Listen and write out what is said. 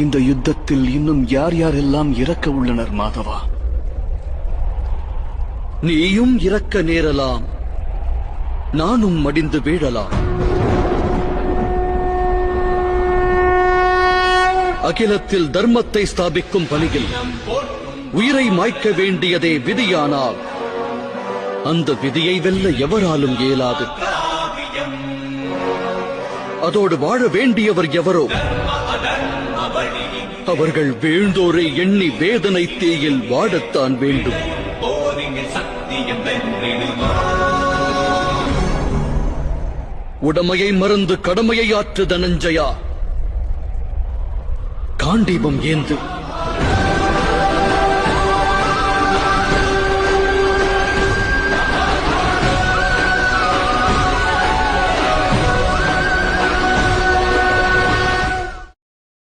இந்த யுத்தத்தில் இன்னும் யார் யாரெல்லாம் இறக்க உள்ளனர் மாதவா? நீயும் இறக்க நேரலாம், நானும் மடிந்து வீழலாம். அகிலத்தில் தர்மத்தை ஸ்தாபிக்கும் பணியில் உயிரை மாய்க்க வேண்டியதே விதியானால் அந்த விதியை வெல்ல எவராலும் இயலாது. அதோடு வாழ வேண்டியவர் எவரோ அவர்கள் வீழ்ந்தோரை எண்ணி வேதனை தீயில் வாடத்தான் வேண்டும். உடமையை மறந்து கடமையை ஆற்று தனஞ்சயா. காண்டீபம் ஏந்து